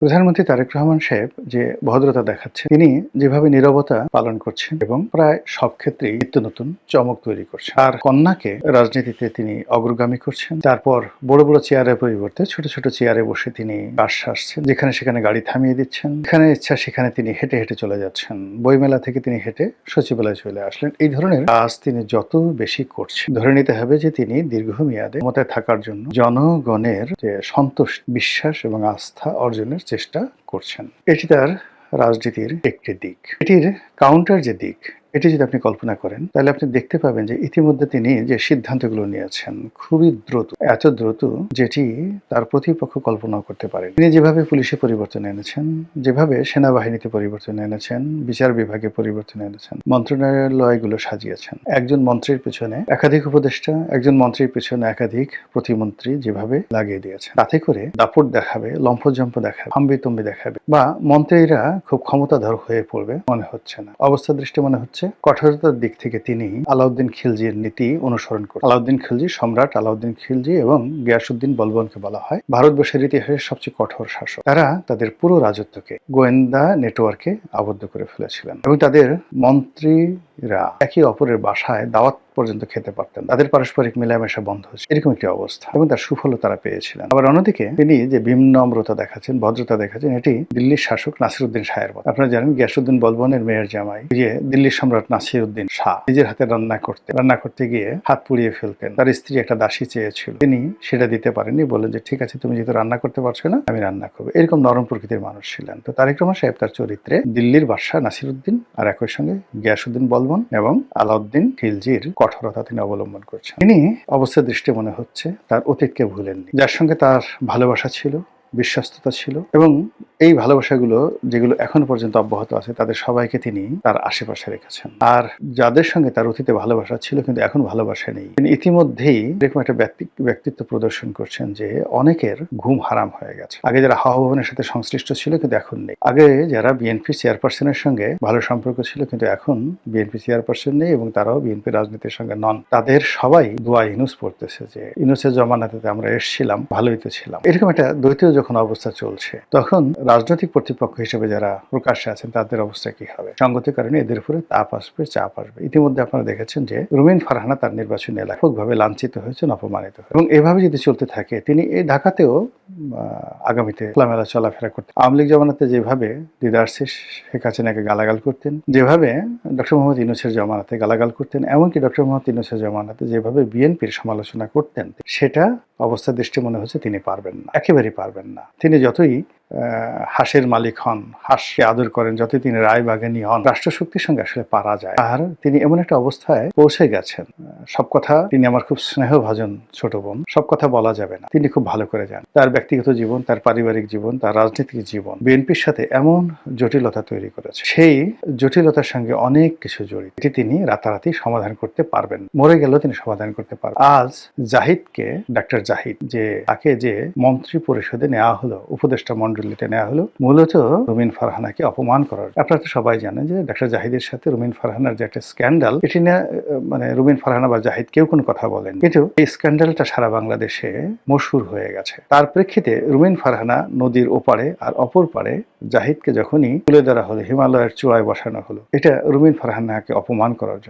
প্রধানমন্ত্রী তারেক রহমান সাহেব যে ভদ্রতা দেখাচ্ছেন, তিনি যেভাবে নীরবতা পালন করছেন এবং প্রায় সব ক্ষেত্রেই নিত্য নতুন চমক তৈরি করছেন। আর কন্যাকে রাজনীতিতে তিনি অগ্রগামী করছেন। তারপর বড় বড় চেয়ারের পরিবর্তে ছোট ছোট চেয়ারে বসে তিনি কাজ সারছেন, যেখানে সেখানে গাড়ি থামিয়ে দিচ্ছেন, যেখানে ইচ্ছা সেখানে তিনি হেঁটে হেঁটে চলে যাচ্ছেন। বইমেলা থেকে তিনি হেঁটে সচিবালয়ে চলে আসলেন। এই ধরনের কাজ তিনি যত বেশি করছেন, ধরে নিতে হবে যে তিনি দীর্ঘমেয়াদে ক্ষমতায় থাকার জন্য জনগণের যে সন্তোষ, বিশ্বাস এবং আস্থা অর্জনের চেষ্টা করছেন। এটি তার রাজনীতির একটি দিক। এটির কাউন্টার যে দিক, এটি যদি আপনি কল্পনা করেন, তাহলে আপনি দেখতে পাবেন যে ইতিমধ্যে তিনি যে সিদ্ধান্তগুলো নিয়েছেন খুবই দ্রুত, এত দ্রুত যেটি তার প্রতিপক্ষ কল্পনাও করতে পারেন। তিনি যেভাবে পুলিশে পরিবর্তন এনেছেন, যেভাবে সেনাবাহিনীতে পরিবর্তন এনেছেন, বিচার বিভাগে পরিবর্তন এনেছেন, মন্ত্রণালয়গুলো সাজিয়েছেন, একজন মন্ত্রীর পেছনে একাধিক উপদেষ্টা, একজন মন্ত্রীর পেছনে একাধিক প্রতিমন্ত্রী যেভাবে লাগিয়ে দিয়েছেন, তাতে করে দাপট দেখাবে, লম্ফজম্প দেখাবে, হাম্বিতম্বি দেখাবে, বা মন্ত্রীরা খুব ক্ষমতাধর হয়ে পড়বে মনে হচ্ছে না। অবস্থা দৃষ্টি মনে হচ্ছে কঠোরতার দিক থেকে তিনি আলাউদ্দিন খিলজির নীতি অনুসরণ করেন। আলাউদ্দিন খিলজি, সম্রাট আলাউদ্দিন খিলজি এবং গিয়াসউদ্দিন বলবনকে বলা হয় ভারতবর্ষের ইতিহাসের সবচেয়ে কঠোর শাসক। তারা তাদের পুরো রাজত্বকে গোয়েন্দা নেটওয়ার্কে আবদ্ধ করে ফেলেছিলেন এবং তাদের মন্ত্রীরা একে অপরের বাসায় দাওয়াত পর্যন্ত খেতে পারতেন। তাদের পারস্পরিক মেলামেশা বন্ধ হচ্ছে, এরকম একটি অবস্থা, এবং তার সুফলও তারা পেয়েছিলেন। আবার অন্যদিকে তিনি যে বিনম্রতা দেখাচ্ছেন, ভদ্রতা দেখাচ্ছেন, এটি দিল্লির শাসক নাসিরউদ্দিন শাহের মতো। আপনারা জানেন গিয়াসউদ্দিন বলবনের মেয়ের জামাই যে দিল্লির সম্রাট নাসিরউদ্দিন শাহ নিজের হাতে রান্না করতে গিয়ে হাত পুড়িয়ে ফেলতেন। তার স্ত্রী একটা দাসী চেয়েছিল, তিনি সেটা দিতে পারেননি, বললেন যে ঠিক আছে, তুমি যেহেতু রান্না করতে পারছো না, আমি রান্না করবো। এরকম নরম প্রকৃতির মানুষ ছিলেন। তো তারেক রহমান সাহেব তার চরিত্রে দিল্লির বাদশাহ নাসিরউদ্দিন আর একই সঙ্গে গিয়াসউদ্দিন বলবন এবং আলাউদ্দিন খিলজির কঠোরতা তিনি অবলম্বন করছেন। তিনি অবস্থার দৃষ্টি মনে হচ্ছে তার অতীতকে ভুলেননি, যার সঙ্গে তার ভালোবাসা ছিল, বিশ্বস্ততা ছিল, এবং এই ভালোবাসাগুলো যেগুলো এখনো পর্যন্ত অব্যাহত আছে, তাদের সবাইকে তিনি তার আশেপাশে রেখেছেন। আর যাদের সঙ্গে তার অতীতে ভালোবাসা ছিল কিন্তু এখন ভালোবাসা নেই, তিনি ইতিমধ্যেই এরকম একটা ব্যক্তিত্ব প্রদর্শন করছেন যে অনেকের ঘুম হারাম হয়ে গেছে। আগে যারা হাওয়া ভবনের সাথে সংশ্লিষ্ট ছিল কিন্তু এখন নেই। আগে যারা বিএনপি চেয়ারপারসনের সঙ্গে ভালো সম্পর্ক ছিল কিন্তু এখন বিএনপি চেয়ারপারসন নেই এবং তারাও বিএনপি রাজনীতির সঙ্গে নন। তাদের সবাই দোয়া ইউনূস পড়তেছে যে ইউনূসের জমানাতে আমরা এসেছিলাম, ভালোই তো ছিলাম। এরকম একটা দ্বৈত যখন অবস্থা চলছে, তখন রাজনৈতিক কর্তৃপক্ষ হিসেবে যারা প্রকাশ্যে আছেন তাদের অবস্থা কি হবে? সঙ্গতির কারণে এদের উপরে তাপ আসবে, চাপ আসবে। ইতিমধ্যে আপনারা দেখেছেন যে রুমিন ফারহানা তার নির্বাচনী এলাকায় ব্যাপকভাবে লাঞ্ছিত হয়েছেন, অপমানিত হয়েছেন, এবং এভাবে যদি চলতে থাকে তিনি এই ঢাকাতেও আগামীতে খোলামেলা চলাফেরা করতেন। আওয়ামী লীগ জমানাতে যেভাবে দিদারসি শেখ হাসিনাকে গালাগাল করতেন, যেভাবে ডক্টর মোহাম্মদ ইউনূসের জমানাতে গালাগাল করতেন, এমনকি ডক্টর মোহাম্মদ ইউনূসের জমানাতে যেভাবে বিএনপির সমালোচনা করতেন, সেটা অবস্থা দৃষ্টি মনে হচ্ছে তিনি পারবেন না, একেবারেই পারবেন না। তিনি যতই হাঁসের মালিক হন, হাঁসকে আদর করেন, যতই তিনি রায়বাগানী হন, রাষ্ট্রশক্তির সঙ্গে আসলে পারা যায়। আর তিনি এমন একটা অবস্থায় পৌঁছে গেছেন, সব কথা, তিনি আমার খুব স্নেহভাজন ছোট বোন, সব কথা বলা যাবে না, তিনি খুব ভালো করে যান। তার ব্যক্তিগত জীবন, তার পারিবারিক জীবন, তার রাজনৈতিক জীবন বিএনপির সাথে এমন জটিলতা তৈরি করেছে, সেই জটিলতার সঙ্গে অনেক কিছু জড়িত, এটি তিনি রাতারাতি সমাধান করতে পারবেন, মরে গেলেও তিনি সমাধান করতে পারবেন। আজ জাহিদকে, ডাক্তার জাহিদ, যে তাকে যে মন্ত্রী পরিষদে নেওয়া হলো, উপদেষ্টা মন্ডলীতে নেওয়া হলো, মূলত রুমিন ফারহানাকে অপমান করার। আপনারা তো সবাই জানেন যে ডাক্তার জাহিদের সাথে রুমিন ফারহানার যে একটা স্ক্যান্ডাল, এটি নিয়ে মানে রুমিন ফারহানা বা জাহিদ কেউ কোনো কথা বলেন, কিন্তু এই স্ক্যান্ডালটা সারা বাংলাদেশে মশহুর হয়ে গেছে। তার প্রেক্ষিতে রুমিন ফারহানা নদীর ওপারে আর অপর পারে জাহিদকে যখনই তুলে ধরা হলো, হিমালয়ের চূড়ায় বসানো হলো, এটা রুমিন ফারহানাকে অপমান করার জন্য।